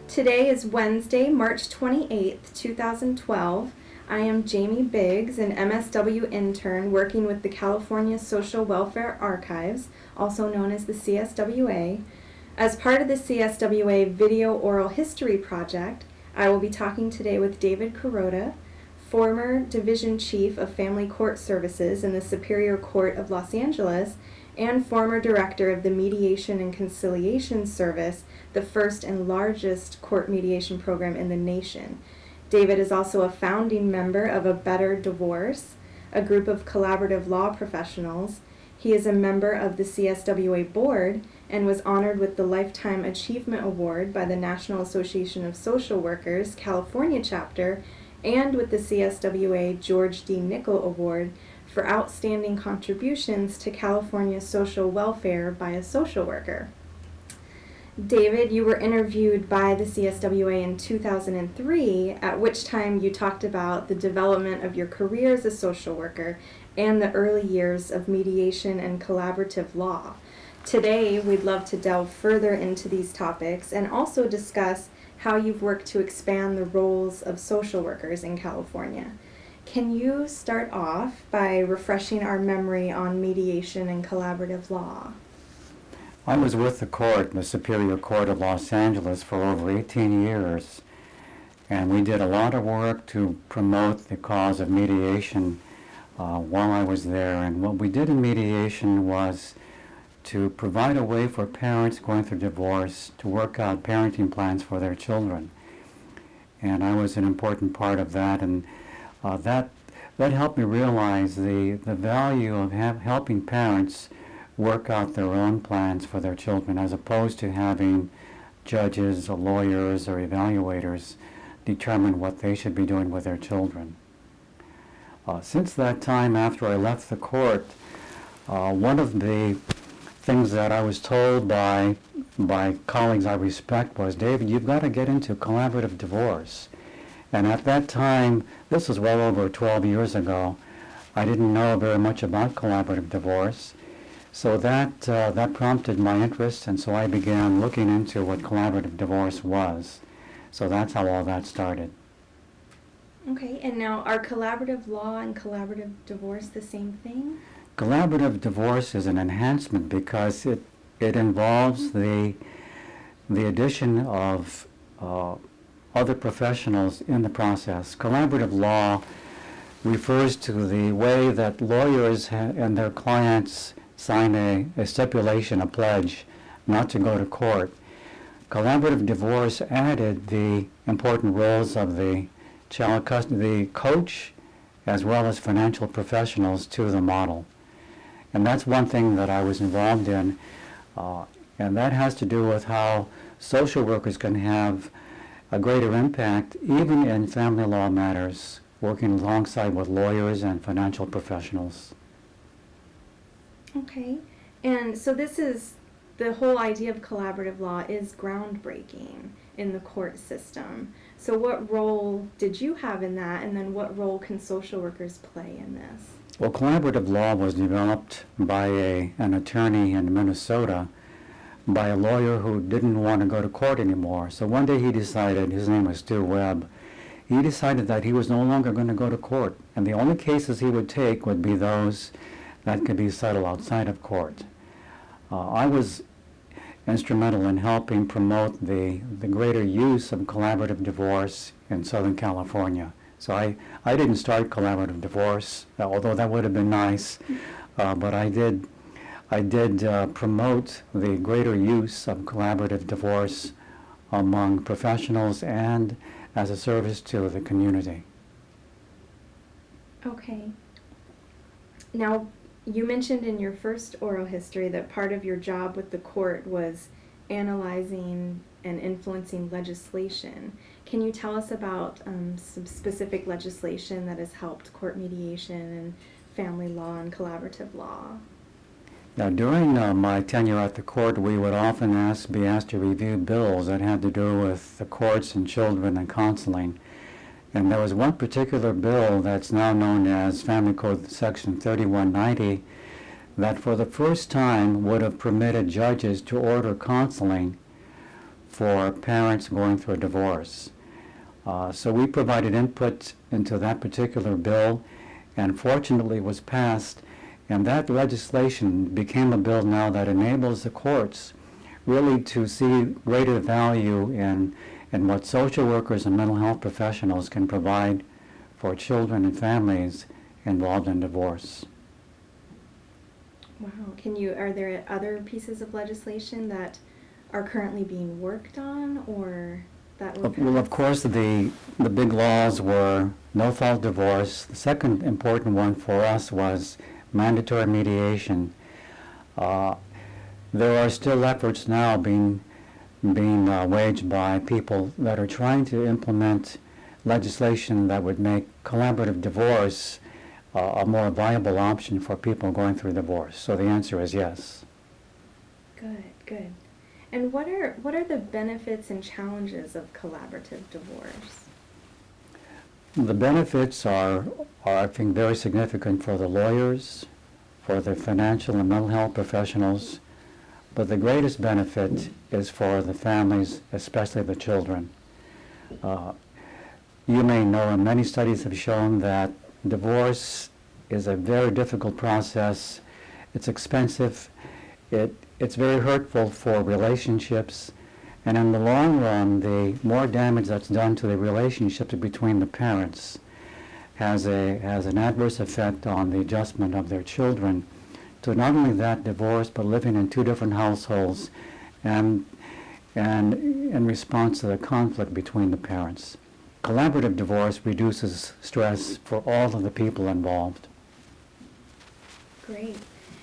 Today is Wednesday, March 28th, 2012. I am Jamie Biggs, an MSW intern working with the California Social Welfare Archives, also known as the CSWA. As part of the CSWA Video Oral History Project, I will be talking today with David Kuroda, former Division Chief of Family Court Services in the Superior Court of Los Angeles, and former Director of the Mediation and Conciliation Service, the first and largest court mediation program in the nation. David is also a founding member of A Better Divorce, a group of collaborative law professionals. He is a member of the CSWA board and was honored with the Lifetime Achievement Award by the National Association of Social Workers, California chapter, and with the CSWA George D. Nickel Award for outstanding contributions to California social welfare by a social worker. David, you were interviewed by the CSWA in 2003, at which time you talked about the development of your career as a social worker and the early years of mediation and collaborative law. Today, we'd love to delve further into these topics and also discuss how you've worked to expand the roles of social workers in California. Can you start off by refreshing our memory on mediation and collaborative law? I was with the court, the Superior Court of Los Angeles, for over 18 years, and we did a lot of work to promote the cause of mediation while I was there. And what we did in mediation was to provide a way for parents going through divorce to work out parenting plans for their children. And I was an important part of that, and that helped me realize the value of helping parents work out their own plans for their children, as opposed to having judges or lawyers or evaluators determine what they should be doing with their children. Since that time, after I left the court, one of the things that I was told by colleagues I respect was, David, you've got to get into collaborative divorce. And at that time, this was well over 12 years ago, I didn't know very much about collaborative divorce. So that prompted my interest, and so I began looking into what collaborative divorce was. So that's how all that started. Okay, and now are collaborative law and collaborative divorce the same thing? Collaborative divorce is an enhancement because it involves the addition of other professionals in the process. Collaborative law refers to the way that lawyers and their clients sign a stipulation, a pledge, not to go to court. Collaborative divorce added the important roles of the child custody, the coach, as well as financial professionals to the model. And that's one thing that I was involved in, and that has to do with how social workers can have a greater impact even in family law matters, working alongside with lawyers and financial professionals. Okay, and so the whole idea of collaborative law is groundbreaking in the court system. So what role did you have in that, and then what role can social workers play in this? Well, collaborative law was developed by an attorney in Minnesota, by a lawyer who didn't want to go to court anymore. So one day he decided, his name was Stu Webb, he decided that he was no longer going to go to court, and the only cases he would take would be those that could be settled outside of court. I was instrumental in helping promote the greater use of collaborative divorce in Southern California. So I didn't start collaborative divorce, although that would have been nice, but I did promote the greater use of collaborative divorce among professionals and as a service to the community. Okay. Now, you mentioned in your first oral history that part of your job with the court was analyzing and influencing legislation. Can you tell us about some specific legislation that has helped court mediation and family law and collaborative law? Now, during my tenure at the court, we would often be asked to review bills that had to do with the courts and children and counseling. And there was one particular bill that's now known as Family Code Section 3190 that for the first time would have permitted judges to order counseling for parents going through a divorce. So we provided input into that particular bill, and fortunately was passed, and that legislation became a bill now that enables the courts really to see greater value in what social workers and mental health professionals can provide for children and families involved in divorce. Wow. Are there other pieces of legislation that are currently being worked on or that were passed? Well, of course, the big laws were no-fault divorce. The second important one for us was mandatory mediation. There are still efforts now being waged by people that are trying to implement legislation that would make collaborative divorce a more viable option for people going through divorce. So the answer is yes. Good, good. And what are the benefits and challenges of collaborative divorce? The benefits are I think, very significant for the lawyers, for the financial and mental health professionals, but the greatest benefit is for the families, especially the children. You may know, and many studies have shown that divorce is a very difficult process. It's expensive. It's very hurtful for relationships. And in the long run, the more damage that's done to the relationships between the parents has an adverse effect on the adjustment of their children to not only that divorce, but living in two different households and in response to the conflict between the parents. Collaborative divorce reduces stress for all of the people involved. Great.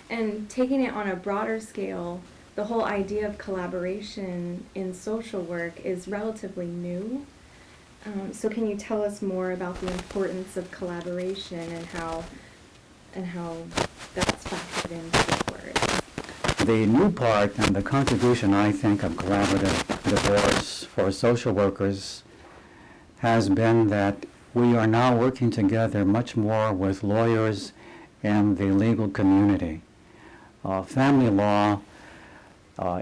And taking it on a broader scale, the whole idea of collaboration in social work is relatively new. So can you tell us more about the importance of collaboration and how that's factored into the work? The new part and the contribution, I think, of collaborative divorce for social workers has been that we are now working together much more with lawyers and the legal community. Family law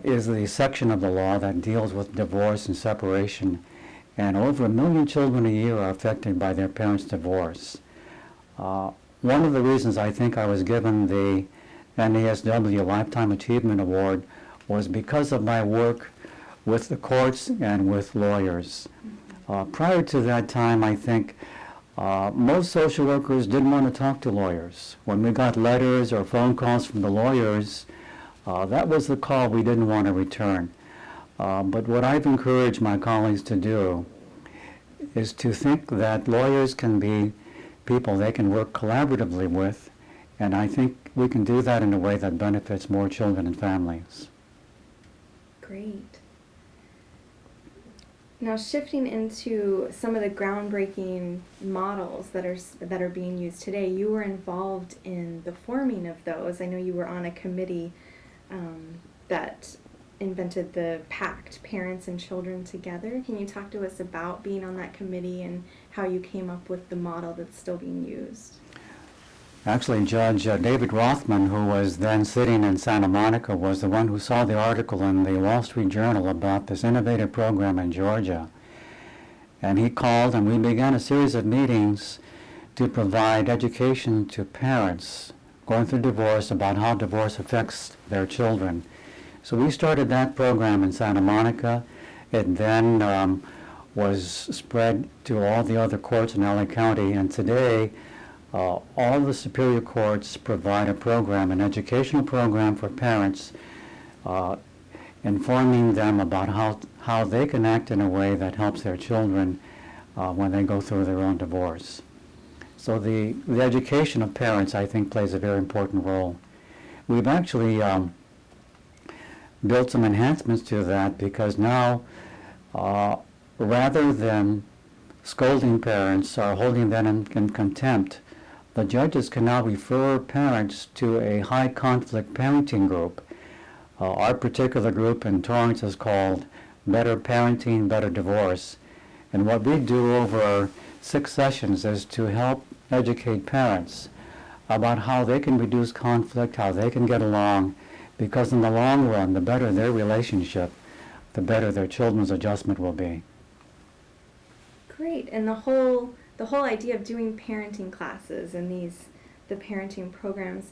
is the section of the law that deals with divorce and separation, and over 1 million children a year are affected by their parents' divorce. One of the reasons I think I was given the NASW Lifetime Achievement Award was because of my work with the courts and with lawyers. Prior to that time, I think most social workers didn't want to talk to lawyers. When we got letters or phone calls from the lawyers, that was the call we didn't want to return. But what I've encouraged my colleagues to do is to think that lawyers can be people they can work collaboratively with, and I think we can do that in a way that benefits more children and families. Great. Now shifting into some of the groundbreaking models that are being used today, you were involved in the forming of those. I know you were on a committee that invented the PACT, Parents and Children Together. Can you talk to us about being on that committee and how you came up with the model that's still being used? Actually, Judge David Rothman, who was then sitting in Santa Monica, was the one who saw the article in the Wall Street Journal about this innovative program in Georgia. And he called, and we began a series of meetings to provide education to parents going through divorce about how divorce affects their children. So we started that program in Santa Monica. It then was spread to all the other courts in LA County, and today all the superior courts provide a program, an educational program for parents, informing them about how they can act in a way that helps their children when they go through their own divorce. So the education of parents, I think, plays a very important role. We've actually built some enhancements to that because now, rather than scolding parents or holding them in contempt, the judges can now refer parents to a high conflict parenting group. Our particular group in Torrance is called Better Parenting, Better Divorce. And what we do over 6 sessions is to help educate parents about how they can reduce conflict, how they can get along, because in the long run, the better their relationship, the better their children's adjustment will be. Great. And the whole idea of doing parenting classes and the parenting programs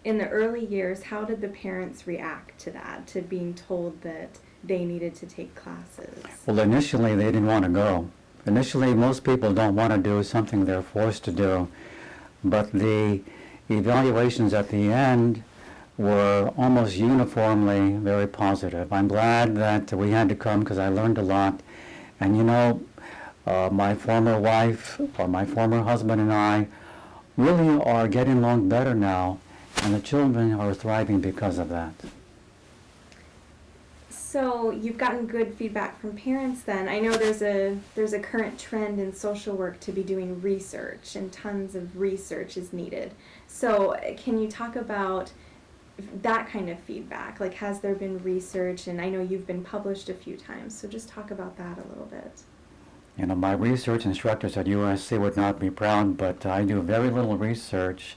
in the early years, how did the parents react to that, to being told that they needed to take classes? Well, initially they didn't want to go. Initially, most people don't want to do something they're forced to do, but the evaluations at the end were almost uniformly very positive. I'm glad that we had to come because I learned a lot. And you know, my former wife or my former husband and I really are getting along better now, and the children are thriving because of that. So you've gotten good feedback from parents then. I know there's a current trend in social work to be doing research, and tons of research is needed. So can you talk about that kind of feedback? Like, has there been research? And I know you've been published a few times, so just talk about that a little bit. You know, my research instructors at USC would not be proud, but I do very little research.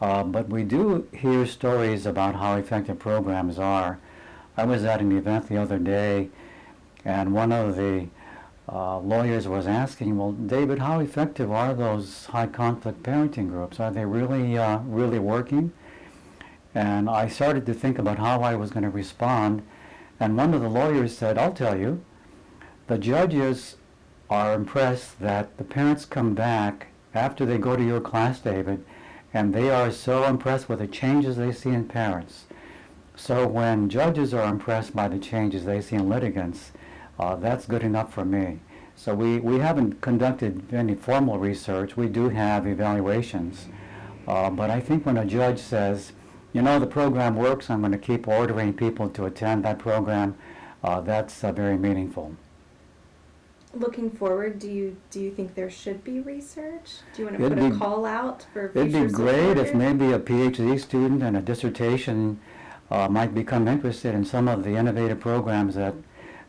But we do hear stories about how effective programs are. I was at an event the other day, and one of the lawyers was asking, well, David, how effective are those high-conflict parenting groups? Are they really working? And I started to think about how I was going to respond, and one of the lawyers said, I'll tell you, the judges are impressed that the parents come back after they go to your class, David, and they are so impressed with the changes they see in parents. So when judges are impressed by the changes they see in litigants, that's good enough for me. So we haven't conducted any formal research. We do have evaluations. But I think when a judge says, you know, the program works, I'm going to keep ordering people to attend that program, that's very meaningful. Looking forward, do you think there should be research? Do you want to It'd put a be- call out for future It'd be great if supporters? maybe a PhD student and a dissertation might become interested in some of the innovative programs that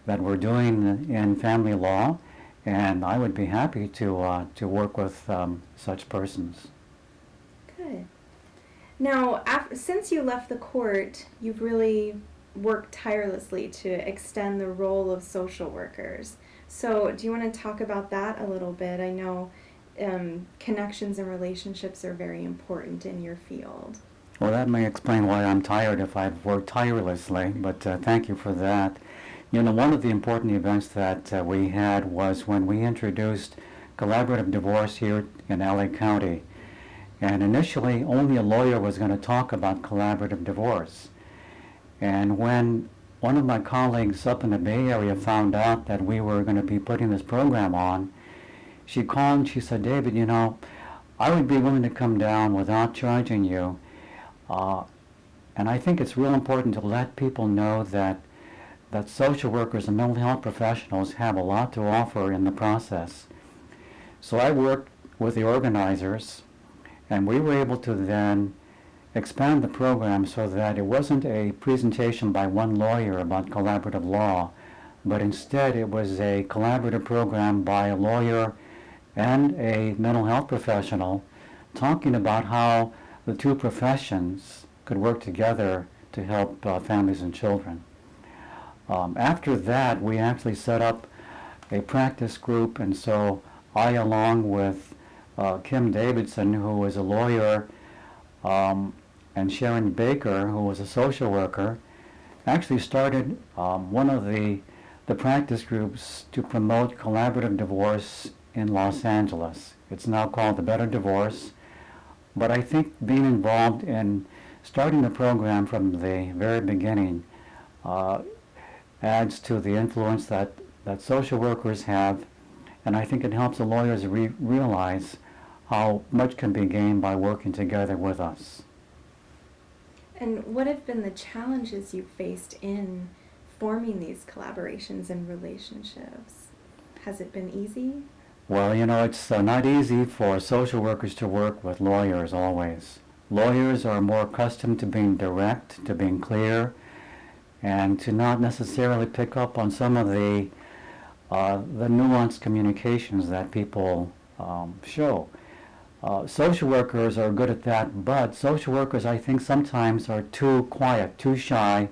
we're doing in family law, and I would be happy to work with such persons. Good. Now, since you left the court, you've really worked tirelessly to extend the role of social workers. So do you want to talk about that a little bit? I know connections and relationships are very important in your field. Well, that may explain why I'm tired if I've worked tirelessly, but thank you for that. You know, one of the important events that we had was when we introduced collaborative divorce here in LA County. And initially, only a lawyer was going to talk about collaborative divorce. And when one of my colleagues up in the Bay Area found out that we were going to be putting this program on, she called and she said, David, you know, I would be willing to come down without charging you. And I think it's real important to let people know that social workers and mental health professionals have a lot to offer in the process. So I worked with the organizers, and we were able to then expand the program so that it wasn't a presentation by one lawyer about collaborative law, but instead it was a collaborative program by a lawyer and a mental health professional talking about how the two professions could work together to help families and children. After that, we actually set up a practice group, and so I, along with Kim Davidson, who was a lawyer, and Sharon Baker, who was a social worker, actually started one of the practice groups to promote collaborative divorce in Los Angeles. It's now called the Better Divorce, but I think being involved in starting the program from the very beginning adds to the influence that social workers have, and I think it helps the lawyers realize how much can be gained by working together with us. And what have been the challenges you've faced in forming these collaborations and relationships? Has it been easy? Well, you know, it's not easy for social workers to work with lawyers always. Lawyers are more accustomed to being direct, to being clear, and to not necessarily pick up on some of the nuanced communications that people show. Social workers are good at that, but social workers, I think, sometimes are too quiet, too shy,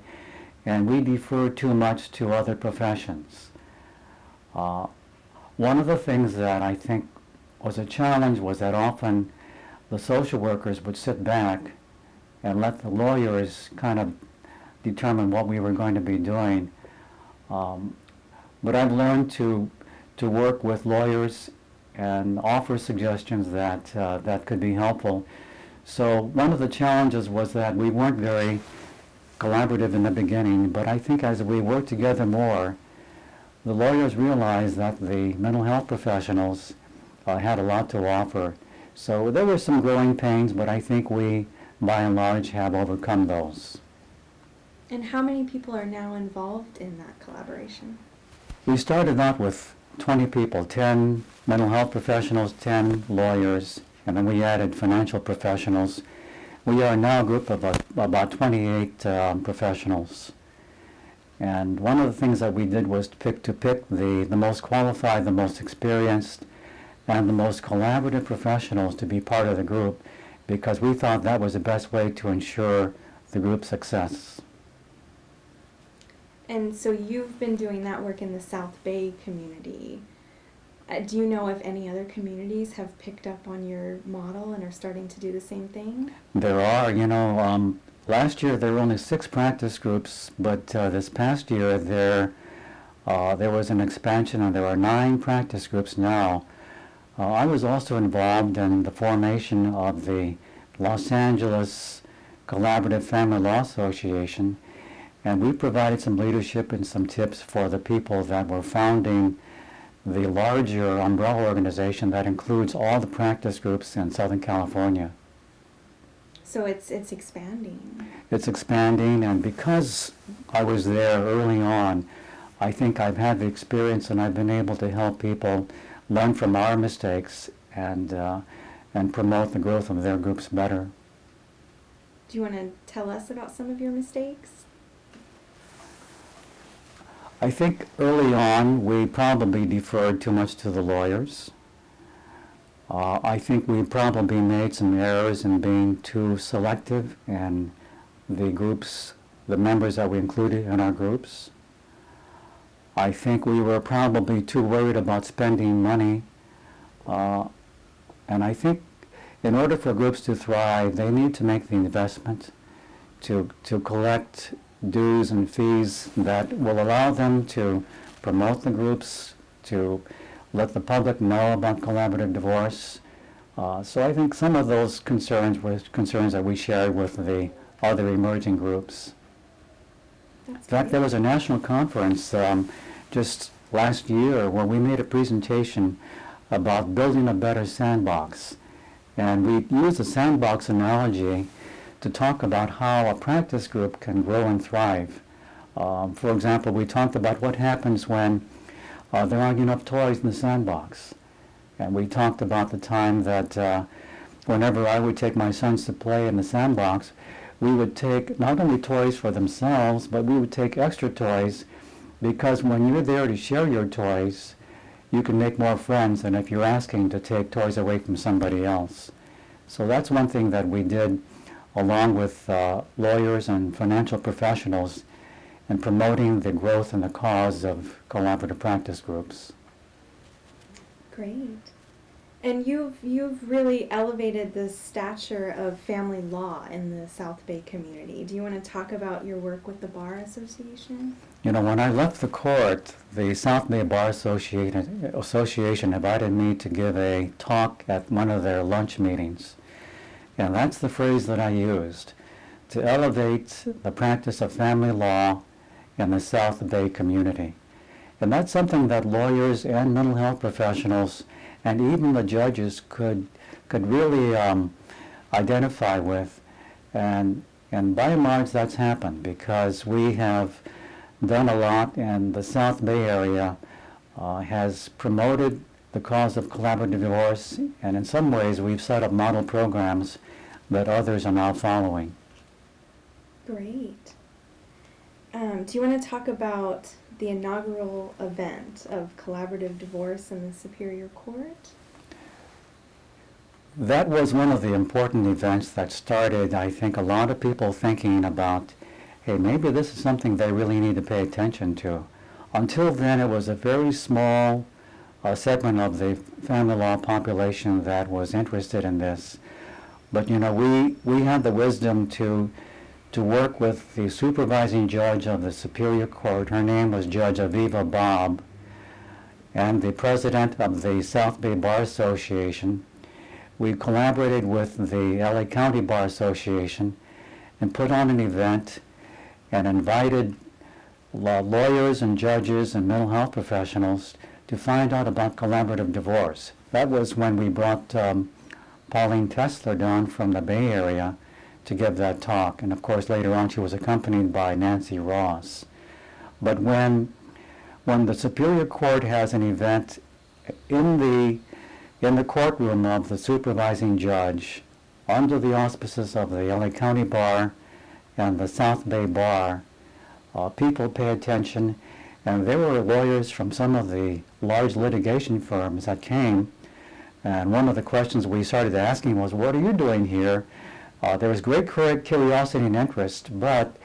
and we defer too much to other professions. One of the things that I think was a challenge was that often the social workers would sit back and let the lawyers kind of determine what we were going to be doing. But I've learned to work with lawyers and offer suggestions that could be helpful. So one of the challenges was that we weren't very collaborative in the beginning, but I think as we worked together more, the lawyers realized that the mental health professionals had a lot to offer. So there were some growing pains, but I think we, by and large, have overcome those. And how many people are now involved in that collaboration? We started out with 20 people, 10 mental health professionals, 10 lawyers, and then we added financial professionals. We are now a group of about 28 professionals. And one of the things that we did was to pick the most qualified, the most experienced, and the most collaborative professionals to be part of the group, because we thought that was the best way to ensure the group's success. And so you've been doing that work in the South Bay community. Do you know if any other communities have picked up on your model and are starting to do the same thing? There are, last year there were only 6 practice groups, but this past year there was an expansion and there are 9 practice groups now. I was also involved in the formation of the Los Angeles Collaborative Family Law Association, and we provided some leadership and some tips for the people that were founding the larger umbrella organization that includes all the practice groups in Southern California. So it's expanding. It's expanding, and because I was there early on, I think I've had the experience and I've been able to help people learn from our mistakes and promote the growth of their groups better. Do you want to tell us about some of your mistakes? I think early on we probably deferred too much to the lawyers. I think we probably made some errors in being too selective in the members that we included in our groups. I think we were probably too worried about spending money. And I think in order for groups to thrive, they need to make the investment to collect dues and fees that will allow them to promote the groups, to let the public know about collaborative divorce. So I think some of those concerns were concerns that we shared with the other emerging groups. In fact, there was a national conference just last year where we made a presentation about building a better sandbox. And we used the sandbox analogy to talk about how a practice group can grow and thrive. For example, we talked about what happens when there aren't enough toys in the sandbox. And we talked about the time that whenever I would take my sons to play in the sandbox, we would take not only toys for themselves, but we would take extra toys, because when you're there to share your toys, you can make more friends than if you're asking to take toys away from somebody else. So that's one thing that we did along with lawyers and financial professionals in promoting the growth and the cause of collaborative practice groups. Great. And you've really elevated the stature of family law in the South Bay community. Do you want to talk about your work with the Bar Association? When I left the court, the South Bay Bar Association invited me to give a talk at one of their lunch meetings. And that's the phrase that I used, to elevate the practice of family law in the South Bay community. And that's something that lawyers and mental health professionals and even the judges could really identify with. And by and large that's happened, because we have done a lot, and the South Bay area has promoted the cause of collaborative divorce, and in some ways we've set up model programs that others are now following. Great. Do you want to talk about the inaugural event of collaborative divorce in the Superior Court? That was one of the important events that started, I think, a lot of people thinking about hey, maybe this is something they really need to pay attention to. Until then, it was a very small segment of the family law population that was interested in this. But we had the wisdom to work with the supervising judge of the Superior Court. Her name was Judge Aviva Bob, and the president of the South Bay Bar Association. We collaborated with the LA County Bar Association and put on an event and invited lawyers and judges and mental health professionals to find out about collaborative divorce. That was when we brought Pauline Tesler down from the Bay Area to give that talk. And of course, later on, she was accompanied by Nancy Ross. But when the Superior Court has an event in the courtroom of the supervising judge, under the auspices of the LA County Bar and the South Bay Bar, people pay attention, and there were lawyers from some of the large litigation firms that came, and one of the questions we started asking was, what are you doing here? There was great curiosity and interest, but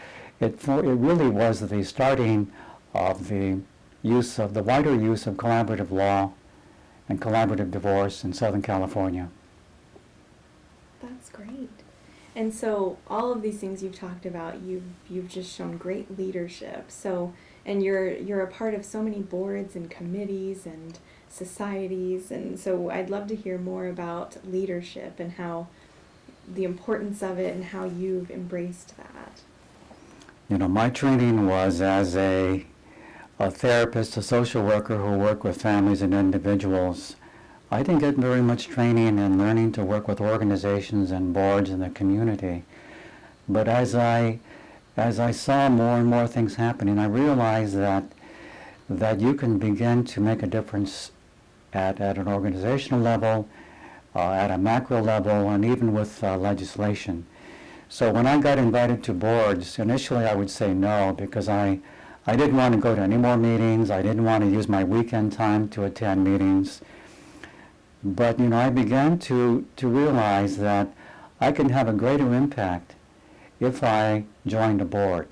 it really was the starting of the wider use of collaborative law and collaborative divorce in Southern California. That's great. And so all of these things you've talked about, you've just shown great leadership. So, and you're a part of so many boards and committees and societies, and so I'd love to hear more about leadership and how the importance of it and how you've embraced that. My training was as a therapist, a social worker who worked with families and individuals. I didn't get very much training in learning to work with organizations and boards in the community. But as I saw more and more things happening, I realized that you can begin to make a difference at an organizational level, at a macro level, and even with legislation. So when I got invited to boards, initially I would say no, because I didn't want to go to any more meetings. I didn't want to use my weekend time to attend meetings. But I began to realize that I can have a greater impact if I joined a board.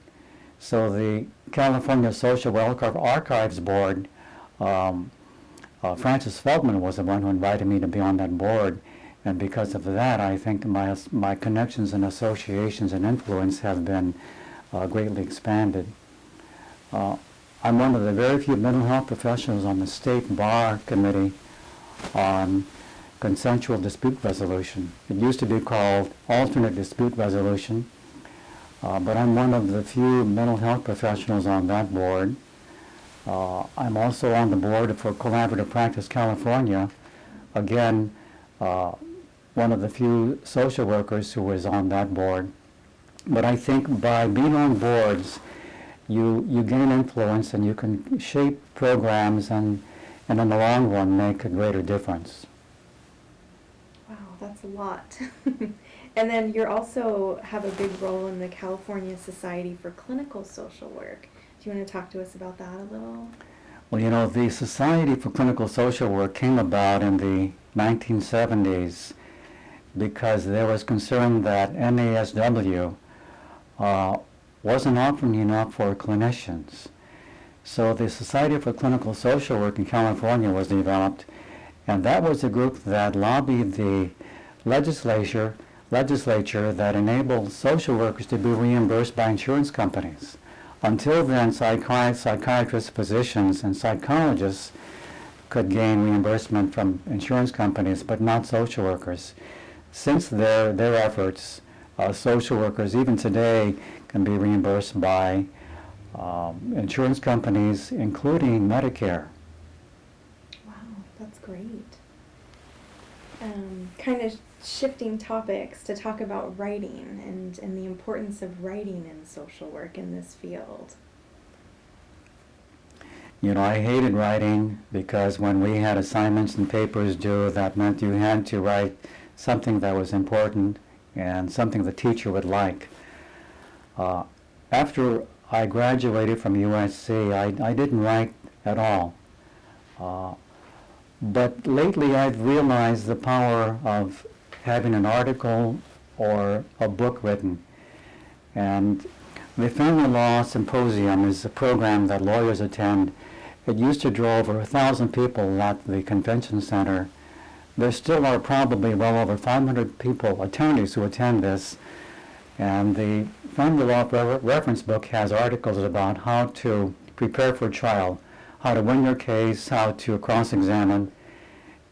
So the California Social Welfare Archives Board, Francis Feldman was the one who invited me to be on that board, and because of that, I think my connections and associations and influence have been greatly expanded. I'm one of the very few mental health professionals on the state bar committee on consensual dispute resolution. It used to be called alternate dispute resolution, but I'm one of the few mental health professionals on that board. I'm also on the board for Collaborative Practice California, again, one of the few social workers who is on that board. But I think by being on boards, you gain influence and you can shape programs and in the long run make a greater difference. Wow, that's a lot. And then you also have a big role in the California Society for Clinical Social Work. Do you want to talk to us about that a little? Well, the Society for Clinical Social Work came about in the 1970s because there was concern that NASW wasn't offering enough for clinicians. So the Society for Clinical Social Work in California was developed, and that was a group that lobbied the legislature that enabled social workers to be reimbursed by insurance companies. Until then, psychiatrists, physicians, and psychologists could gain reimbursement from insurance companies, but not social workers. Since their efforts, social workers, even today, can be reimbursed by insurance companies, including Medicare. Wow, that's great. Kind of shifting topics to talk about writing and the importance of writing in social work in this field. I hated writing because when we had assignments and papers due, that meant you had to write something that was important and something the teacher would like. After I graduated from USC, I didn't write at all. But lately I've realized the power of having an article or a book written. And The Family Law Symposium is a program that lawyers attend. It used to draw over 1,000 people at the convention center. There still are probably well over 500 people, attorneys, who attend this. And the Family Law Reference Book has articles about how to prepare for trial, how to win your case, how to cross-examine.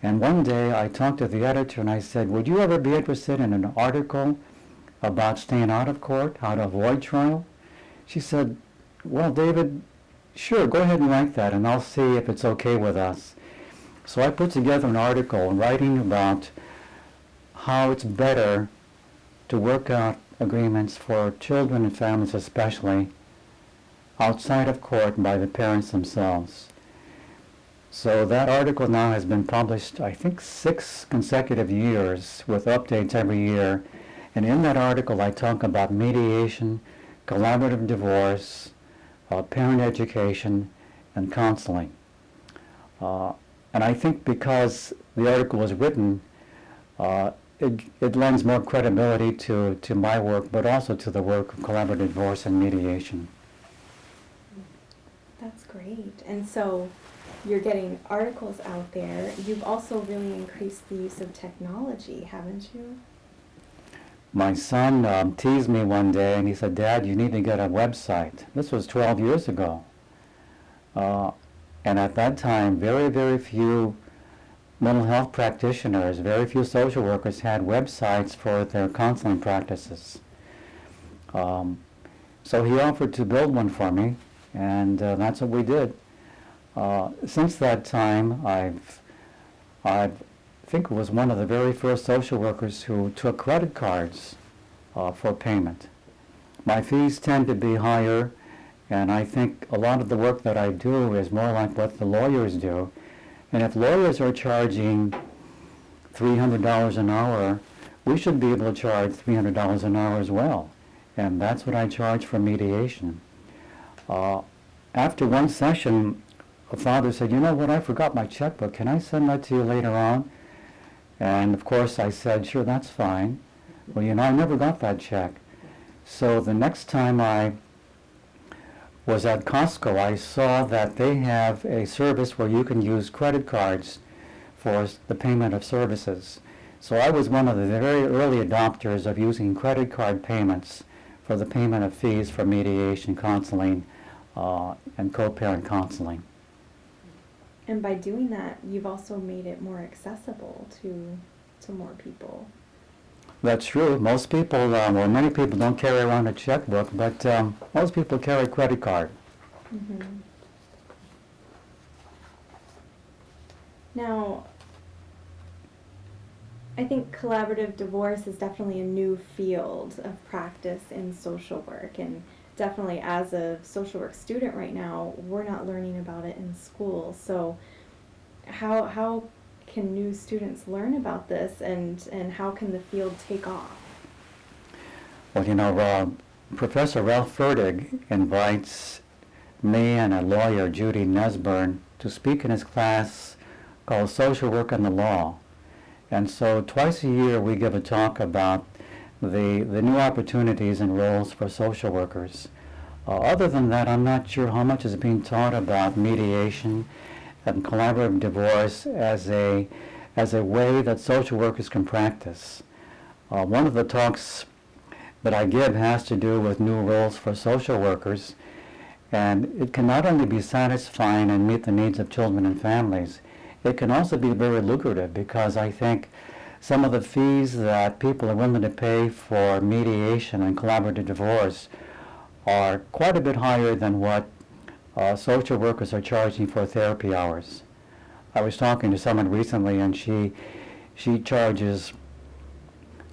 And one day I talked to the editor and I said, would you ever be interested in an article about staying out of court, how to avoid trial? She said, well, David, sure, go ahead and write that and I'll see if it's okay with us. So I put together an article writing about how it's better to work out agreements for children and families especially outside of court by the parents themselves. So that article now has been published, I think, 6 consecutive years with updates every year. And in that article I talk about mediation, collaborative divorce, parent education, and counseling. And I think because the article was written, it lends more credibility to my work, but also to the work of collaborative divorce and mediation. That's great. And so you're getting articles out there. You've also really increased the use of technology, haven't you? My son teased me one day and he said, Dad, you need to get a website. This was 12 years ago. And at that time, very, very few mental health practitioners, very few social workers had websites for their counseling practices. So he offered to build one for me, and that's what we did. Since that time, I think was one of the very first social workers who took credit cards for payment. My fees tend to be higher, and I think a lot of the work that I do is more like what the lawyers do. And if lawyers are charging $300 an hour, we should be able to charge $300 an hour as well. And that's what I charge for mediation. After one session, a father said, you know what, I forgot my checkbook. Can I send that to you later on? And of course I said, sure, that's fine. Well, you know, I never got that check. So the next time I was at Costco, I saw that they have a service where you can use credit cards for the payment of services. So I was one of the very early adopters of using credit card payments for the payment of fees for mediation, counseling, and co-parent counseling. And by doing that, you've also made it more accessible to more people. That's true. Most people, well, many people don't carry around a checkbook, but most people carry a credit card. Mm-hmm. Now, I think collaborative divorce is definitely a new field of practice in social work, and definitely as a social work student right now, we're not learning about it in school. So how can new students learn about this, and how can the field take off? Well, you know, Professor Ralph Fertig invites me and a lawyer, Judy Nesburn, to speak in his class called Social Work and the Law. And so twice a year we give a talk about the new opportunities and roles for social workers. Other than that, I'm not sure how much is being taught about mediation and collaborative divorce as a way that social workers can practice. One of the talks that I give has to do with new roles for social workers, and it can not only be satisfying and meet the needs of children and families, it can also be very lucrative, because I think some of the fees that people are willing to pay for mediation and collaborative divorce are quite a bit higher than what social workers are charging for therapy hours. I was talking to someone recently, and she charges,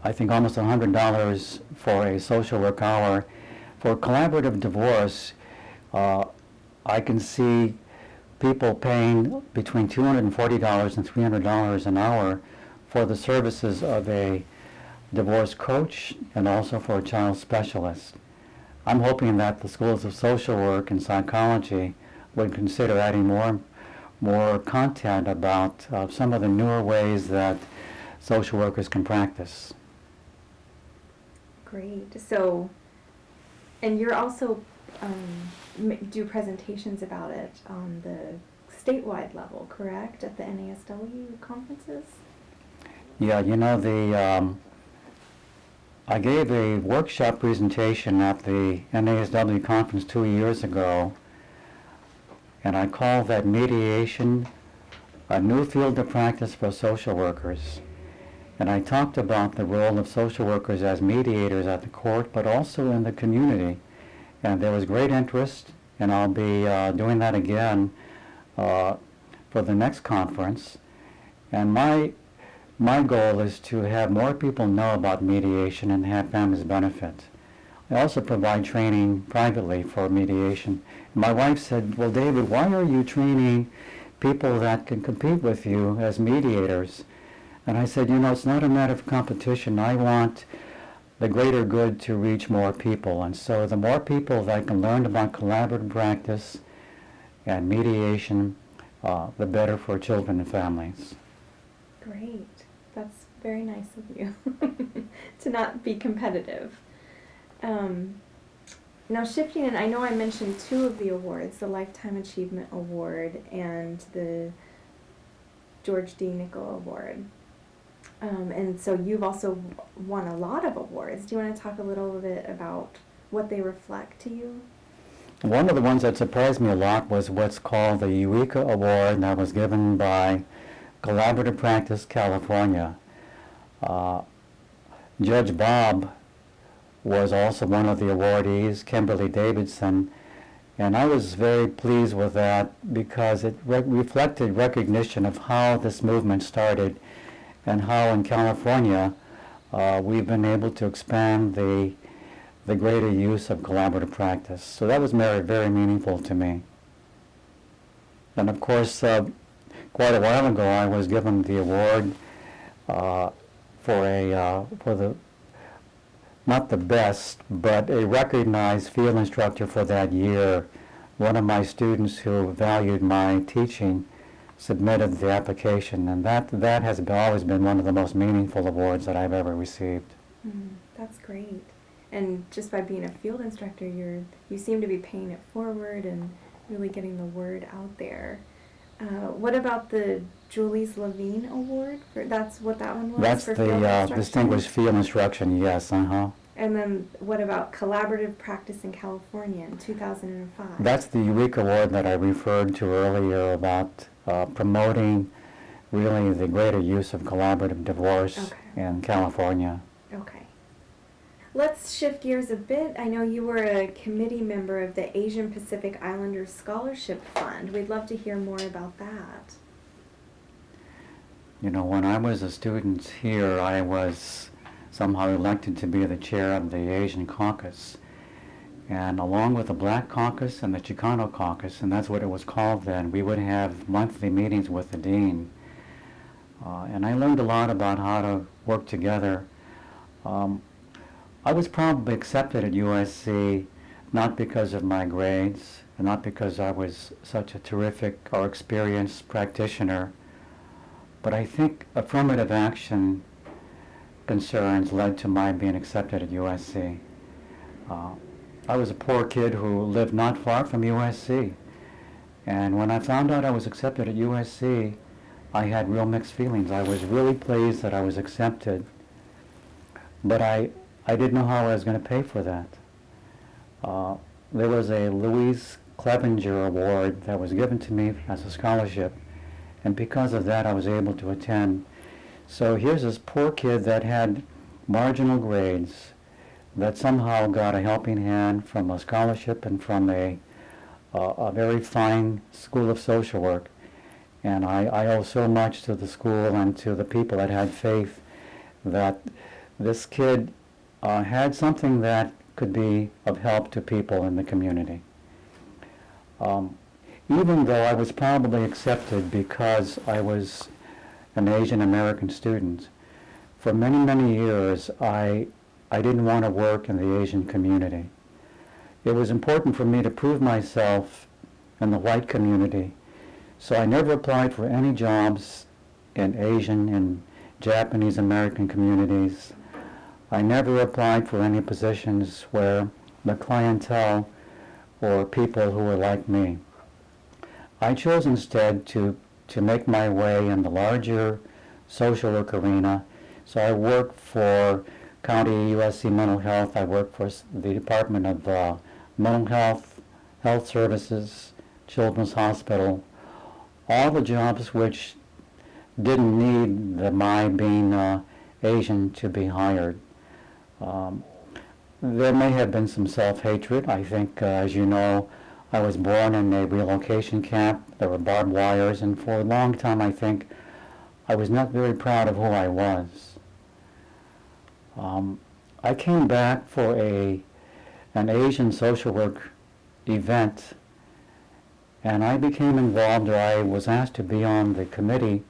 I think, almost $100 for a social work hour. For collaborative divorce, I can see people paying between $240 and $300 an hour for the services of a divorce coach and also for a child specialist. I'm hoping that the schools of social work and psychology would consider adding more content about some of the newer ways that social workers can practice. Great. So And you're also do presentations about it on the statewide level, correct? At the NASW conferences? Yeah, I gave a workshop presentation at the NASW conference 2 years ago, and I called that Mediation, a New Field of Practice for Social Workers. And I talked about the role of social workers as mediators at the court, but also in the community. And there was great interest, and I'll be doing that again for the next conference. And my goal is to have more people know about mediation and have families benefit. I also provide training privately for mediation. My wife said, well, David, why are you training people that can compete with you as mediators? And I said, it's not a matter of competition. I want the greater good to reach more people. And so the more people that can learn about collaborative practice and mediation, the better for children and families. Great. That's very nice of you to not be competitive. Now shifting, and I know I mentioned two of the awards, the Lifetime Achievement Award and the George D. Nickel Award. And so you've also won a lot of awards. Do you want to talk a little bit about what they reflect to you? One of the ones that surprised me a lot was what's called the Eureka Award that was given by Collaborative Practice California. Judge Bob was also one of the awardees, Kimberly Davidson, and I was very pleased with that because it reflected recognition of how this movement started and how in California we've been able to expand the greater use of collaborative practice. So that was very, very meaningful to me. And of course, quite a while ago, I was given the award for the not the best, but a recognized field instructor for that year. One of my students who valued my teaching submitted the application, and that has always been one of the most meaningful awards that I've ever received. That's great. And just by being a field instructor, you seem to be paying it forward and really getting the word out there. What about the Julie's Levine Award? That's what that one was? That's for the field instruction? Distinguished Field Instruction, yes, And then what about Collaborative Practice in California in 2005? That's the Eureka Award that I referred to earlier about promoting really the greater use of collaborative divorce in California. Okay. Let's shift gears a bit. I know you were a committee member of the Asian Pacific Islanders Scholarship Fund. We'd love to hear more about that. When I was a student here, I was somehow elected to be the chair of the Asian Caucus. And along with the Black Caucus and the Chicano Caucus, and that's what it was called then, we would have monthly meetings with the dean. And I learned a lot about how to work together. I was probably accepted at USC not because of my grades, and not because I was such a terrific or experienced practitioner, but I think affirmative action concerns led to my being accepted at USC. I was a poor kid who lived not far from USC, and when I found out I was accepted at USC, I had real mixed feelings. I was really pleased that I was accepted, but I didn't know how I was going to pay for that. There was a Louise Clevenger Award that was given to me as a scholarship, and because of that I was able to attend. So here's this poor kid that had marginal grades that somehow got a helping hand from a scholarship and from a very fine school of social work. And I owe so much to the school and to the people that had faith that this kid had something that could be of help to people in the community. Even though I was probably accepted because I was an Asian American student, for many, many years I didn't want to work in the Asian community. It was important for me to prove myself in the white community, so I never applied for any jobs in Asian and Japanese American communities. I never applied for any positions where the clientele or people who were like me. I chose instead to make my way in the larger social work arena. So I worked for County USC Mental Health. I worked for the Department of Mental Health, Health Services, Children's Hospital, all the jobs which didn't need my being Asian to be hired. There may have been some self-hatred. I think, as you know, I was born in a relocation camp. There were barbed wires, and for a long time I think I was not very proud of who I was. I came back for an Asian social work event, and I became involved, or I was asked to be on the committee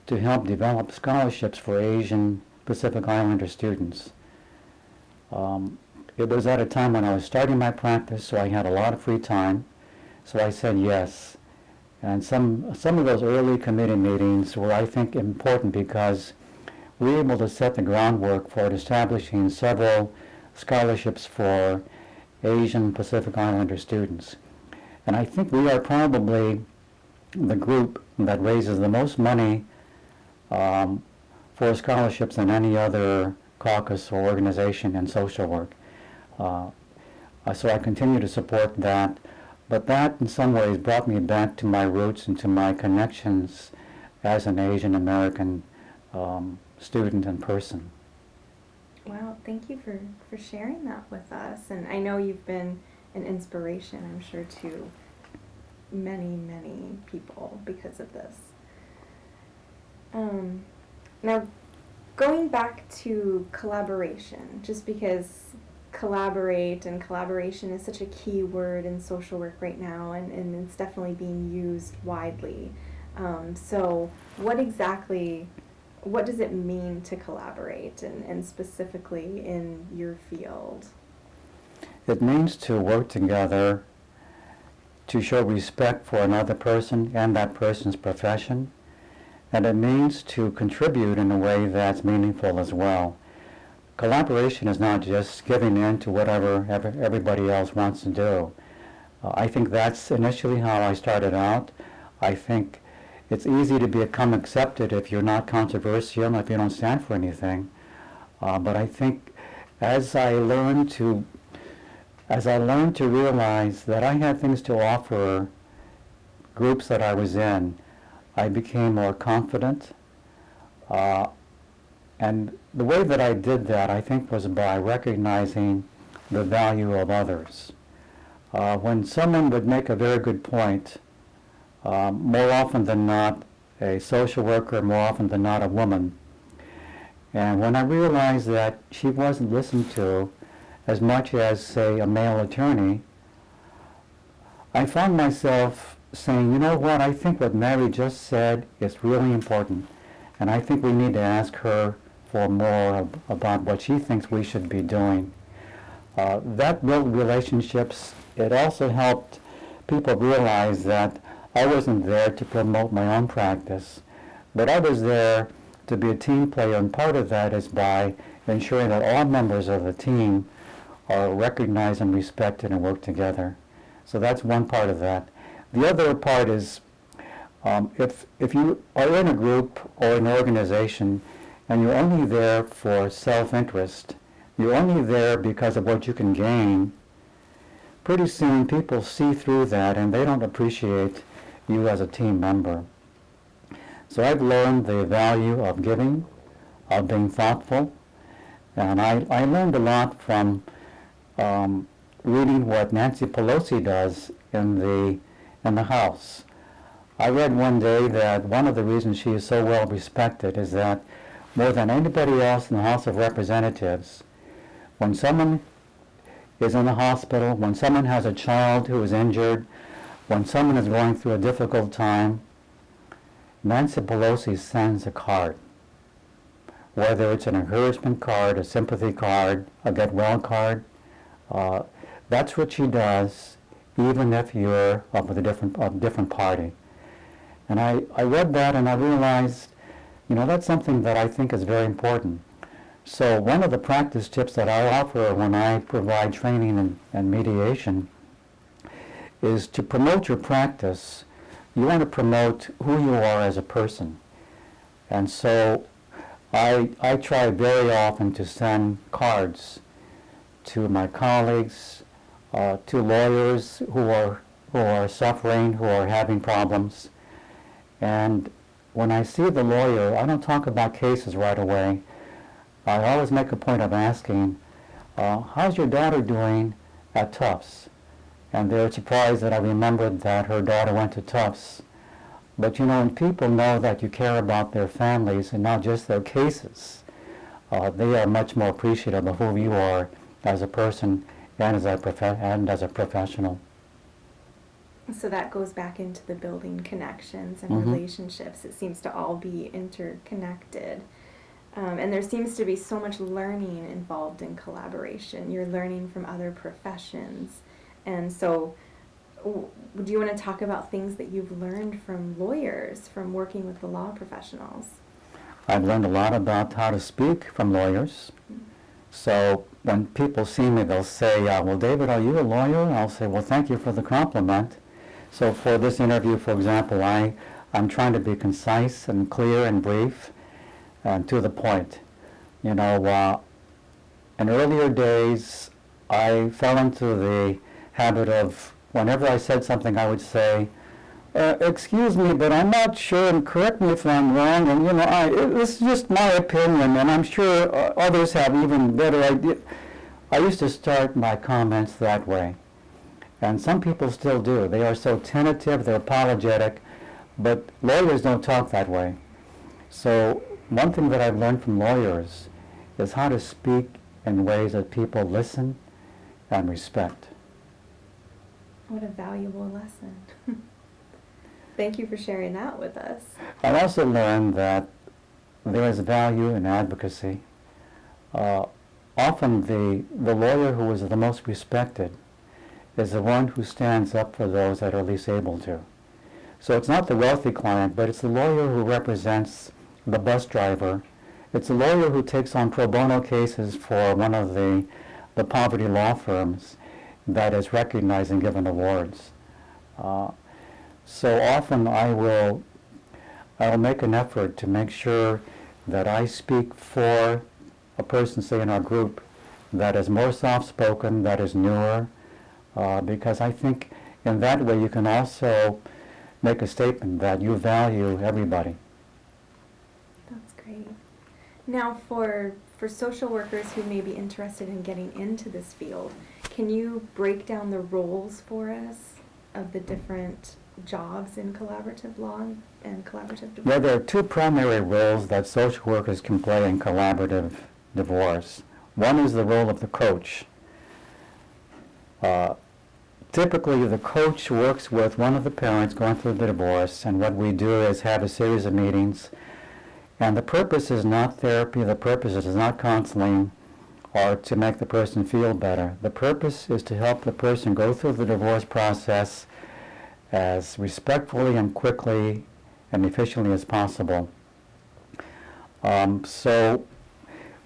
to help develop scholarships for Asian Pacific Islander students. It was at a time when I was starting my practice, so I had a lot of free time, so I said yes. And some of those early committee meetings were, I think, important because we were able to set the groundwork for establishing several scholarships for Asian Pacific Islander students. And I think we are probably the group that raises the most money for scholarships than any other caucus or organization in social work. So I continue to support that. But that in some ways brought me back to my roots and to my connections as an Asian American student and person. Wow, thank you for sharing that with us. And I know you've been an inspiration, I'm sure, to many, many people because of this. Now, going back to collaboration, just because collaborate and collaboration is such a key word in social work right now, and it's definitely being used widely. So what does it mean to collaborate, and specifically in your field? It means to work together to show respect for another person and that person's profession, and it means to contribute in a way that's meaningful as well. Collaboration is not just giving in to whatever everybody else wants to do. I think that's initially how I started out. I think it's easy to become accepted if you're not controversial, if you don't stand for anything. But I think as I learned to realize that I had things to offer groups that I was in, I became more confident. And the way that I did that, I think, was by recognizing the value of others. When someone would make a very good point, more often than not a social worker, more often than not a woman, and when I realized that she wasn't listened to as much as, say, a male attorney, I found myself saying, you know what, I think what Mary just said is really important, and I think we need to ask her for more about what she thinks we should be doing. That built relationships. It also helped people realize that I wasn't there to promote my own practice, but I was there to be a team player, and part of that is by ensuring that all members of the team are recognized and respected and work together. So that's one part of that. The other part is if you are in a group or an organization and you're only there for self-interest, you're only there because of what you can gain, pretty soon people see through that and they don't appreciate you as a team member. So I've learned the value of giving, of being thoughtful, and I learned a lot from reading what Nancy Pelosi does in the House. I read one day that one of the reasons she is so well respected is that more than anybody else in the House of Representatives, when someone is in the hospital, when someone has a child who is injured, when someone is going through a difficult time, Nancy Pelosi sends a card. Whether it's an encouragement card, a sympathy card, a get well card, that's what she does, even if you're of a different party. And I read that and I realized, that's something that I think is very important. So one of the practice tips that I offer when I provide training and mediation is to promote your practice. You want to promote who you are as a person. And so I try very often to send cards to my colleagues, to lawyers who are suffering, who are having problems. And when I see the lawyer, I don't talk about cases right away. I always make a point of asking, how's your daughter doing at Tufts? And they're surprised that I remembered that her daughter went to Tufts. But when people know that you care about their families and not just their cases, they are much more appreciative of who you are as a person and as a professional. So that goes back into the building connections and relationships. It seems to all be interconnected. And there seems to be so much learning involved in collaboration. You're learning from other professions. And so do you want to talk about things that you've learned from lawyers, from working with the law professionals? I've learned a lot about how to speak from lawyers. So when people see me, they'll say, well, David, are you a lawyer? And I'll say, well, thank you for the compliment. So for this interview, for example, I'm trying to be concise and clear and brief and to the point. In earlier days, I fell into the habit of, whenever I said something, I would say, excuse me, but I'm not sure, and correct me if I'm wrong, and this is just my opinion, and I'm sure others have even better ideas. I used to start my comments that way, and some people still do. They are so tentative, they're apologetic, but lawyers don't talk that way. So one thing that I've learned from lawyers is how to speak in ways that people listen and respect. What a valuable lesson. Thank you for sharing that with us. I also learned that there is value in advocacy. Often the lawyer who is the most respected is the one who stands up for those that are least able to. So it's not the wealthy client, but it's the lawyer who represents the bus driver. It's the lawyer who takes on pro bono cases for one of the poverty law firms that is recognized and given awards. So often I will make an effort to make sure that I speak for a person, say in our group, that is more soft-spoken, that is newer, because I think in that way you can also make a statement that you value everybody. That's great. Now for social workers who may be interested in getting into this field, can you break down the roles for us of the different jobs in collaborative law and collaborative divorce? Yeah, there are two primary roles that social workers can play in collaborative divorce. One is the role of the coach. Typically, the coach works with one of the parents going through the divorce, and what we do is have a series of meetings. And the purpose is not therapy, the purpose is not counseling or to make the person feel better. The purpose is to help the person go through the divorce process as respectfully and quickly and efficiently as possible. So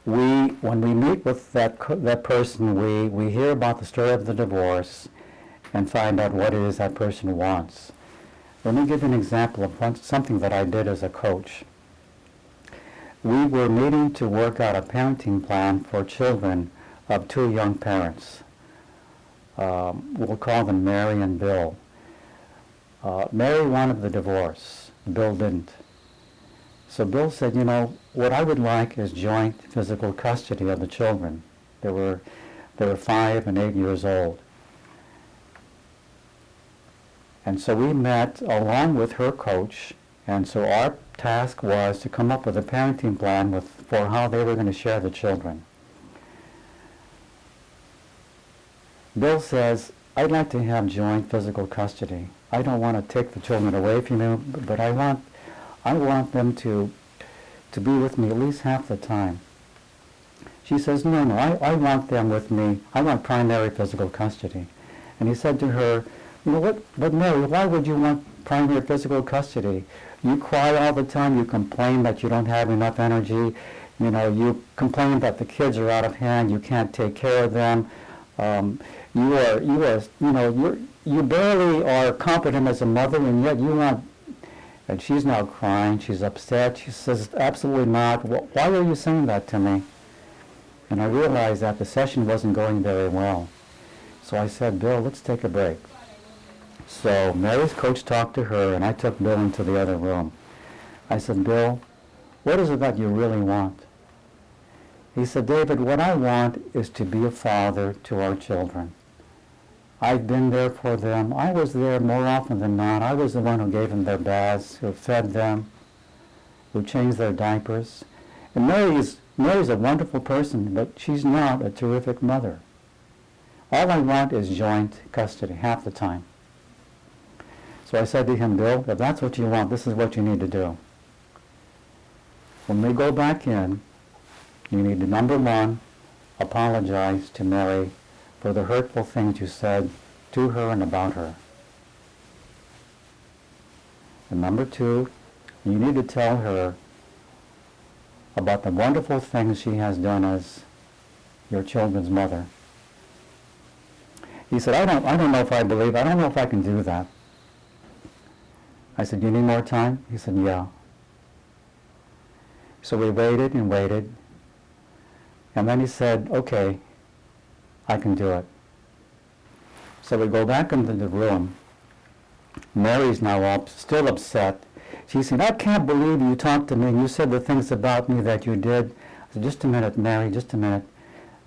when we meet with that person, we hear about the story of the divorce and find out what it is that person wants. Let me give you an example of something that I did as a coach. We were meeting to work out a parenting plan for children of two young parents. We'll call them Mary and Bill. Mary wanted the divorce. Bill didn't. So Bill said, what I would like is joint physical custody of the children. They were 5 and 8 years old. And so we met along with her coach, and so our task was to come up with a parenting plan for how they were going to share the children. Bill says, I'd like to have joint physical custody. I don't want to take the children away from you, but I want them to be with me at least half the time. She says, no, I want them with me. I want primary physical custody. And he said to her, but Mary, why would you want primary physical custody? You cry all the time, you complain that you don't have enough energy, You complain that the kids are out of hand, you can't take care of them. You barely are competent as a mother, and yet you want. And she's now crying. She's upset. She says, "Absolutely not. Why are you saying that to me?" And I realized that the session wasn't going very well. So I said, "Bill, let's take a break." So Mary's coach talked to her, and I took Bill into the other room. I said, "Bill, what is it that you really want?" He said, "David, what I want is to be a father to our children. I've been there for them. I was there more often than not. I was the one who gave them their baths, who fed them, who changed their diapers. And Mary's a wonderful person, but she's not a terrific mother. All I want is joint custody half the time." So I said to him, "Bill, if that's what you want, this is what you need to do. When we go back in, you need to, number one, apologize to Mary for the hurtful things you said to her and about her. And number two, you need to tell her about the wonderful things she has done as your children's mother." He said, I don't know if I don't know if I can do that." I said, "You need more time?" He said, "Yeah." So we waited and waited, and then he said, "Okay, I can do it." So we go back into the room. Mary's now still upset. She said, "I can't believe you talked to me and you said the things about me that you did." I said, "Just a minute, Mary, just a minute.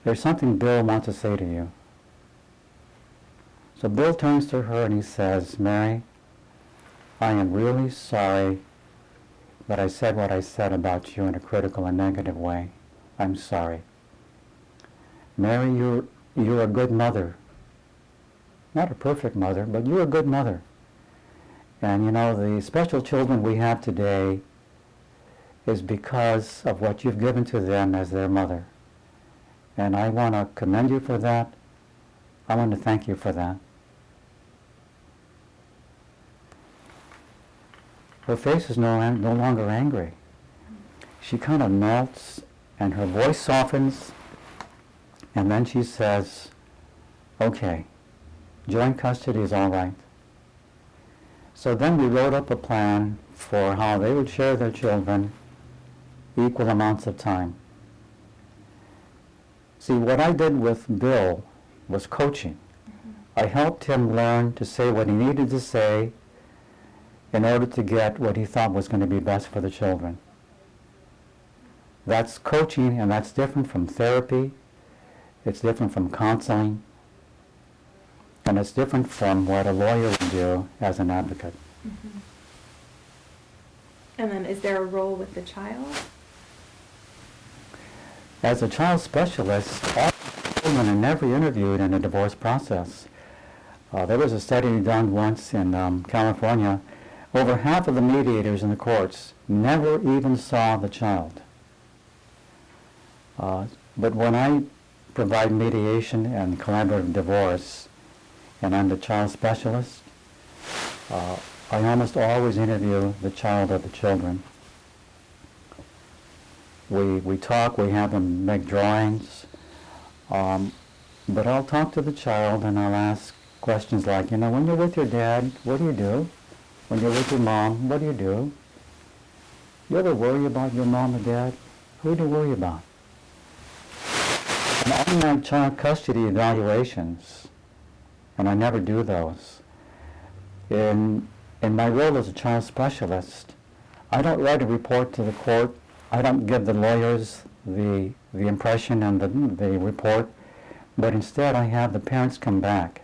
There's something Bill wants to say to you." So Bill turns to her and he says, "Mary, I am really sorry that I said what I said about you in a critical and negative way. I'm sorry. Mary, you're a good mother. Not a perfect mother, but you're a good mother. And the special children we have today is because of what you've given to them as their mother. And I want to commend you for that. I want to thank you for that." Her face is no longer angry. She kind of melts, and her voice softens, and then she says, "Okay, joint custody is all right." So then we wrote up a plan for how they would share their children equal amounts of time. See, what I did with Bill was coaching. I helped him learn to say what he needed to say in order to get what he thought was going to be best for the children. That's coaching, and that's different from therapy. It's different from counseling. And it's different from what a lawyer would do as an advocate. Mm-hmm. And then is there a role with the child? As a child specialist, all children are never interviewed in a divorce process. There was a study done once in California. Over half of the mediators in the courts never even saw the child. But when I provide mediation and collaborative divorce, and I'm the child specialist, I almost always interview the child or the children. We talk, we have them make drawings, but I'll talk to the child and I'll ask questions like, when you're with your dad, what do you do? When you're with your mom, what do you do? You ever worry about your mom or dad? Who do you worry about? And on my child custody evaluations, and I never do those, in my role as a child specialist, I don't write a report to the court. I don't give the lawyers the impression and the report, but instead I have the parents come back.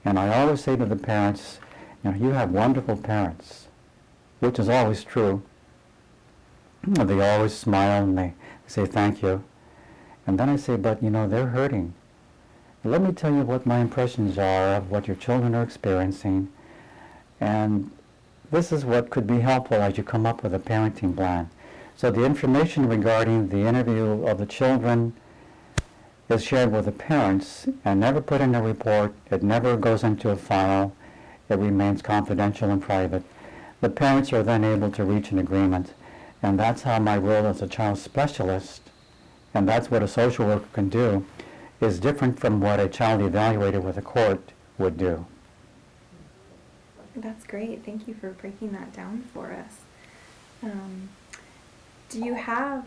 And I always say to the parents, you have wonderful parents, which is always true. They always smile and they say thank you. And then I say, but they're hurting. Let me tell you what my impressions are of what your children are experiencing. And this is what could be helpful as you come up with a parenting plan. So the information regarding the interview of the children is shared with the parents and never put in a report. It never goes into a file. It remains confidential and private. The parents are then able to reach an agreement. And that's how my role as a child specialist, and that's what a social worker can do, is different from what a child evaluator with a court would do. That's great. Thank you for breaking that down for us. Do you have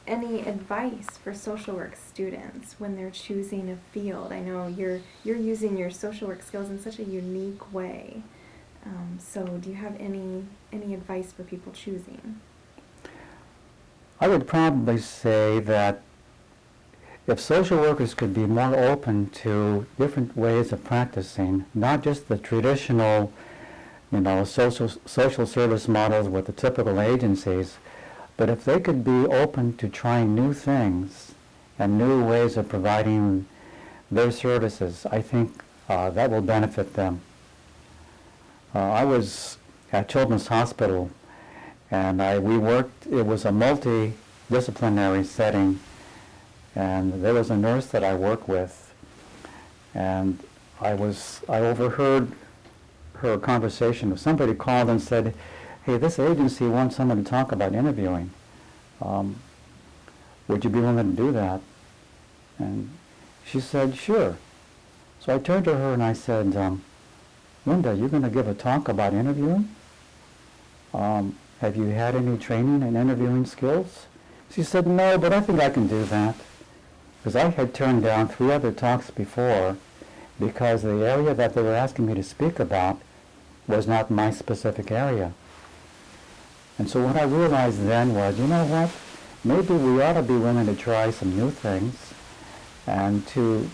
any advice for social work students when they're choosing a field? I know you're using your social work skills in such a unique way. So do you have any advice for people choosing? I would probably say that if social workers could be more open to different ways of practicing, not just the traditional, social service models with the typical agencies, but if they could be open to trying new things and new ways of providing their services, I think that will benefit them. I was at Children's Hospital, and we worked, it was a multidisciplinary setting, and there was a nurse that I worked with, and I overheard her conversation. Somebody called and said, "Hey, this agency wants someone to talk about interviewing. Would you be willing to do that?" And she said, "Sure." So I turned to her and I said, "Linda, you're going to give a talk about interviewing? Have you had any training in interviewing skills?" She said, "No, but I think I can do that." Because I had turned down 3 other talks before because the area that they were asking me to speak about was not my specific area. And so what I realized then was, you know what, maybe we ought to be willing to try some new things and to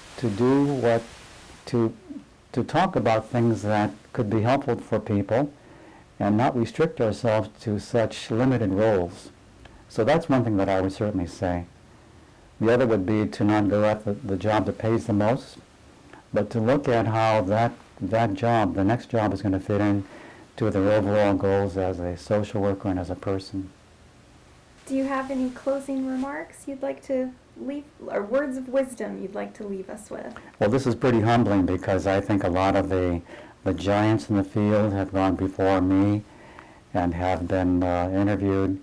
talk about things that could be helpful for people and not restrict ourselves to such limited roles. So that's one thing that I would certainly say. The other would be to not go at the job that pays the most, but to look at how that job, the next job, is going to fit in to their overall goals as a social worker and as a person. Do you have any closing remarks you'd like to leave, or words of wisdom you'd like to leave us with? Well, this is pretty humbling because I think a lot of the giants in the field have gone before me and have been interviewed.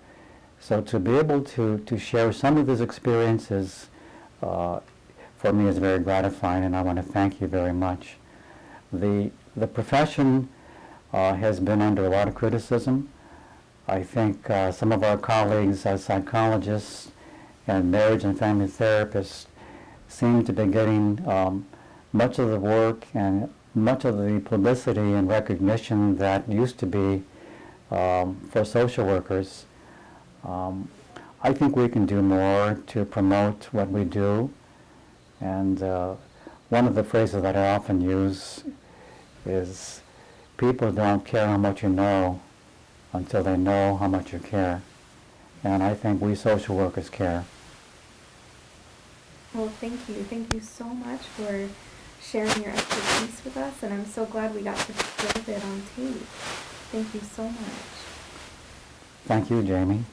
So to be able to share some of these experiences for me is very gratifying, and I want to thank you very much. The profession has been under a lot of criticism. I think some of our colleagues as psychologists and marriage and family therapists seem to be getting much of the work and much of the publicity and recognition that used to be for social workers. I think we can do more to promote what we do, and one of the phrases that I often use is, people don't care how much you know until they know how much you care. And I think we social workers care. Well, thank you. Thank you so much for sharing your expertise with us, and I'm so glad we got to preserve it on tape. Thank you so much. Thank you, Jamie.